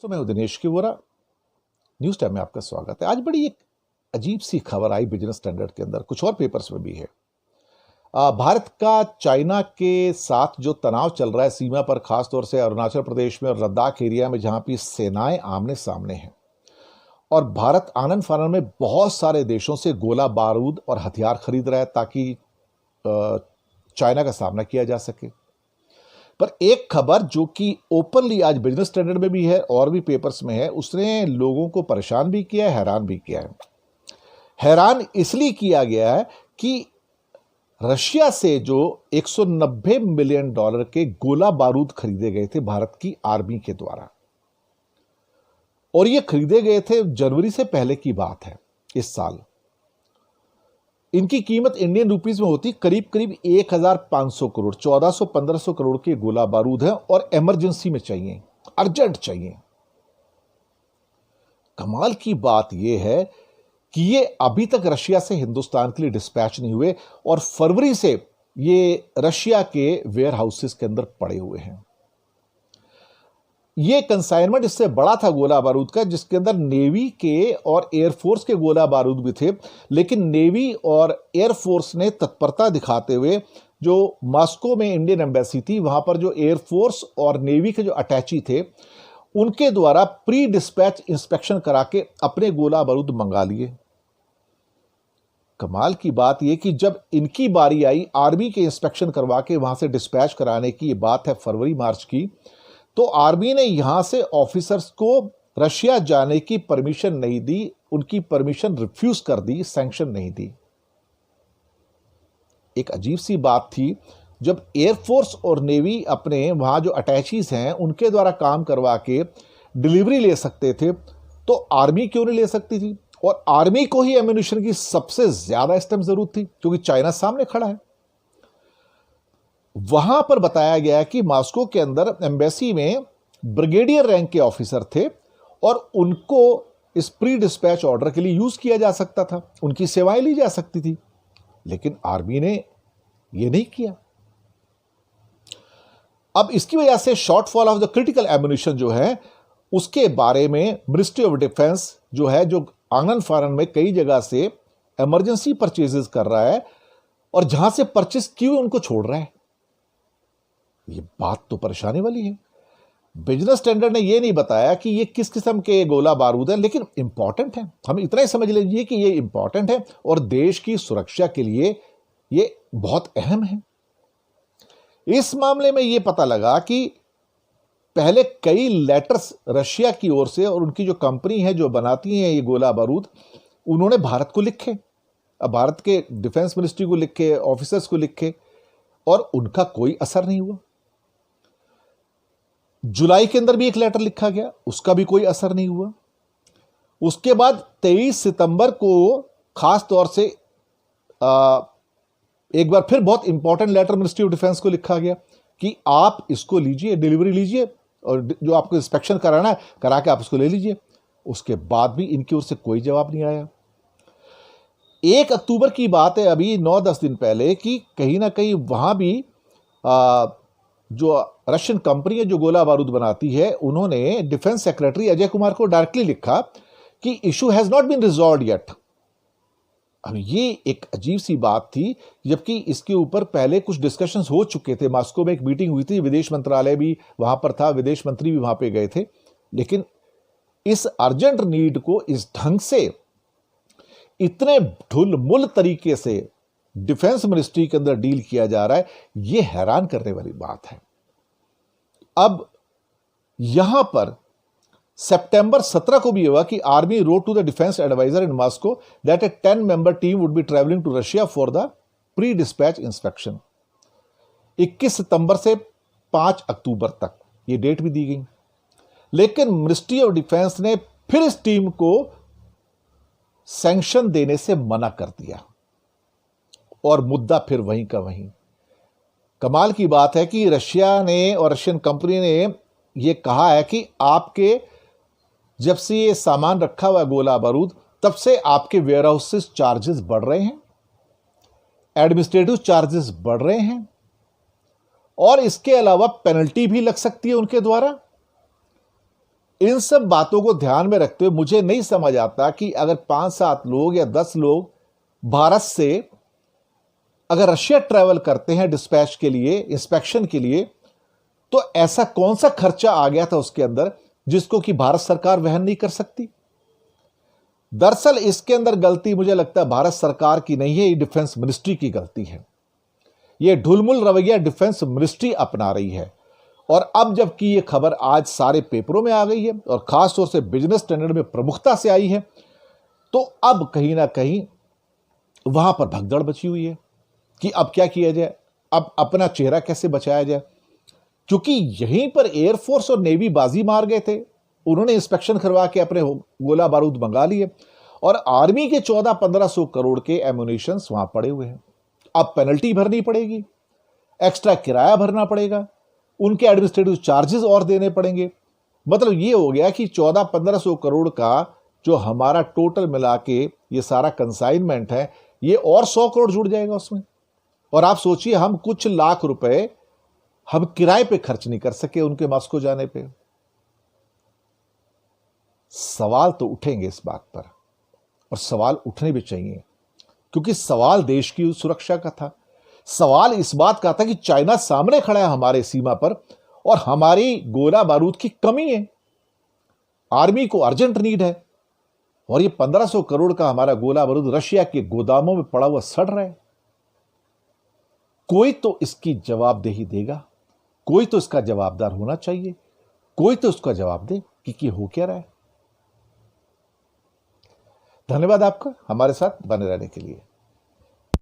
तो मैं हूं दिनेश की वोरा। न्यूज टाइम में आपका स्वागत है। आज बड़ी एक अजीब सी खबर आई बिजनेस स्टैंडर्ड के अंदर, कुछ और पेपर्स में भी है। भारत का चाइना के साथ जो तनाव चल रहा है सीमा पर, खासतौर से अरुणाचल प्रदेश में और लद्दाख एरिया में, जहां की सेनाएं आमने सामने हैं और भारत आनन फानन में बहुत सारे देशों से गोला बारूद और हथियार खरीद रहा है ताकि चाइना का सामना किया जा सके। पर एक खबर जो कि ओपनली आज बिजनेस स्टैंडर्ड में भी है और भी पेपर्स में है, उसने लोगों को परेशान भी किया है, हैरान भी किया है। हैरान इसलिए किया गया है कि रशिया से जो 190 मिलियन डॉलर के गोला बारूद खरीदे गए थे भारत की आर्मी के द्वारा, और ये खरीदे गए थे जनवरी से पहले की बात है इस साल। इनकी कीमत इंडियन रुपीस में होती करीब करीब 1500 करोड़, 1400-1500 करोड़ के गोला बारूद है और इमरजेंसी में चाहिए, अर्जेंट चाहिए। कमाल की बात यह है कि ये अभी तक रशिया से हिंदुस्तान के लिए डिस्पैच नहीं हुए और फरवरी से ये रशिया के वेयर हाउसेस के अंदर पड़े हुए हैं। ये कंसाइनमेंट इससे बड़ा था गोला बारूद का, जिसके अंदर नेवी के और एयरफोर्स के गोला बारूद भी थे, लेकिन नेवी और एयरफोर्स ने तत्परता दिखाते हुए, जो मॉस्को में इंडियन एम्बेसी थी वहां पर जो एयरफोर्स और नेवी के जो अटैची थे, उनके द्वारा प्री डिस्पैच इंस्पेक्शन करा के अपने गोला बारूद मंगा लिए। कमाल की बात यह कि जब इनकी बारी आई आर्मी के इंस्पेक्शन करवा के वहां से डिस्पैच कराने की, ये बात है फरवरी मार्च की, तो आर्मी ने यहां से ऑफिसर्स को रशिया जाने की परमिशन नहीं दी, उनकी परमिशन रिफ्यूज कर दी, सैंक्शन नहीं दी। एक अजीब सी बात थी, जब एयरफोर्स और नेवी अपने वहां जो अटैचीज हैं उनके द्वारा काम करवा के डिलीवरी ले सकते थे, तो आर्मी क्यों नहीं ले सकती थी? और आर्मी को ही एम्यूनिशन की सबसे ज्यादा इस टाइम जरूरत थी क्योंकि चाइना सामने खड़ा है। वहां पर बताया गया कि मॉस्को के अंदर एम्बेसी में ब्रिगेडियर रैंक के ऑफिसर थे और उनको इस प्री डिस्पैच ऑर्डर के लिए यूज किया जा सकता था, उनकी सेवाएं ली जा सकती थी, लेकिन आर्मी ने यह नहीं किया। अब इसकी वजह से shortfall of the critical ammunition जो है, उसके बारे में मिनिस्ट्री ऑफ डिफेंस जो है, जो आंगन फानन में कई जगह से इमरजेंसी परचेजेस कर रहा है और जहां से परचेस की हुई उनको छोड़ रहा है। ये बात तो परेशानी वाली है। बिजनेस स्टैंडर्ड ने यह नहीं बताया कि ये किस किस्म के गोला बारूद है, लेकिन इंपॉर्टेंट है। हम इतना ही समझ लीजिए कि ये इंपॉर्टेंट है और देश की सुरक्षा के लिए ये बहुत अहम है। इस मामले में यह पता लगा कि पहले कई लेटर्स रशिया की ओर से, और उनकी जो कंपनी है जो बनाती है ये गोला बारूद, उन्होंने भारत को लिखे, अब भारत के डिफेंस मिनिस्ट्री को लिखे, ऑफिसर्स को लिखे, और उनका कोई असर नहीं हुआ। जुलाई के अंदर भी एक लेटर लिखा गया, उसका भी कोई असर नहीं हुआ। उसके बाद 23 सितंबर को खास तौर से एक बार फिर बहुत important letter ministry of defence को लिखा गया कि आप इसको लीजिए, डिलीवरी लीजिए, और जो आपको इंस्पेक्शन कराना है करा के आप इसको ले लीजिए। उसके बाद भी इनकी ओर से कोई जवाब नहीं आया। 1 अक्टूबर की बात है, अभी 9-10 दिन पहले, कि कहीं ना कहीं वहां भी जो रशियन कंपनी है जो गोला बारूद बनाती है, उन्होंने डिफेंस सेक्रेटरी अजय कुमार को डायरेक्टली लिखा कि issue has not been resolved yet. अब ये एक अजीब सी बात थी, जबकि इसके ऊपर पहले कुछ डिस्कशंस हो चुके थे। मॉस्को में एक मीटिंग हुई थी, विदेश मंत्रालय भी वहां पर था, विदेश मंत्री भी वहां पे गए थे, लेकिन इस अर्जेंट नीड को इस ढंग से, इतने ढुलमुल तरीके से डिफेंस मिनिस्ट्री के अंदर डील किया जा रहा है, यह हैरान करने वाली बात है। अब यहां पर सितंबर 17 को भी हुआ कि army wrote to the defence adviser in Moscow that a 10 member team would be travelling to Russia for the pre dispatch inspection. 21 सितंबर से 5 अक्टूबर तक यह डेट भी दी गई, लेकिन मिनिस्ट्री ऑफ डिफेंस ने फिर इस टीम को सैंक्शन देने से मना कर दिया और मुद्दा फिर वहीं का वहीं। कमाल की बात है कि रशिया ने और रशियन कंपनी ने यह कहा है कि आपके जब से ये सामान रखा हुआ गोला बारूद, तब से आपके वेयर हाउसेस चार्जेस बढ़ रहे हैं, एडमिनिस्ट्रेटिव चार्जेस बढ़ रहे हैं, और इसके अलावा पेनल्टी भी लग सकती है उनके द्वारा। इन सब बातों को ध्यान में रखते हुए मुझे नहीं समझ आता कि अगर 5-7 लोग या 10 लोग भारत से अगर रशिया ट्रैवल करते हैं डिस्पैच के लिए, इंस्पेक्शन के लिए, तो ऐसा कौन सा खर्चा आ गया था उसके अंदर जिसको कि भारत सरकार वहन नहीं कर सकती। दरअसल इसके अंदर गलती मुझे लगता है भारत सरकार की नहीं है, ये डिफेंस मिनिस्ट्री की गलती है। ये ढुलमुल रवैया डिफेंस मिनिस्ट्री अपना रही है। और अब जबकि ये खबर आज सारे पेपरों में आ गई है और खासतौर से बिजनेस स्टैंडर्ड में प्रमुखता से आई है, तो अब कहीं ना कहीं वहां पर भगदड़ बची हुई है कि अब क्या किया जाए, अब अपना चेहरा कैसे बचाया जाए। क्योंकि यहीं पर एयरफोर्स और नेवी बाजी मार गए थे, उन्होंने इंस्पेक्शन करवा के अपने गोला बारूद मंगा लिए और आर्मी के 1400-1500 करोड़ के एम्युनिशंस वहां पड़े हुए हैं। अब पेनल्टी भरनी पड़ेगी, एक्स्ट्रा किराया भरना पड़ेगा, उनके एडमिनिस्ट्रेटिव चार्जेस और देने पड़ेंगे। मतलब ये हो गया कि 1400-1500 करोड़ का जो हमारा टोटल मिला के ये सारा कंसाइनमेंट है, ये और 100 करोड़ जुड़ जाएगा उसमें। और आप सोचिए, हम कुछ लाख रुपए हम किराए पे खर्च नहीं कर सके उनके मॉस्को जाने पे। सवाल तो उठेंगे इस बात पर, और सवाल उठने भी चाहिए, क्योंकि सवाल देश की सुरक्षा का था। सवाल इस बात का था कि चाइना सामने खड़ा है हमारे सीमा पर और हमारी गोला बारूद की कमी है, आर्मी को अर्जेंट नीड है, और ये 1500 करोड़ का हमारा गोला बारूद रशिया के गोदामों में पड़ा हुआ सड़ रहा है। कोई तो इसकी जवाबदेही देगा, कोई तो इसका जवाबदार होना चाहिए, कोई तो उसका जवाब दे कि हो क्या रहा है। धन्यवाद आपका हमारे साथ बने रहने के लिए।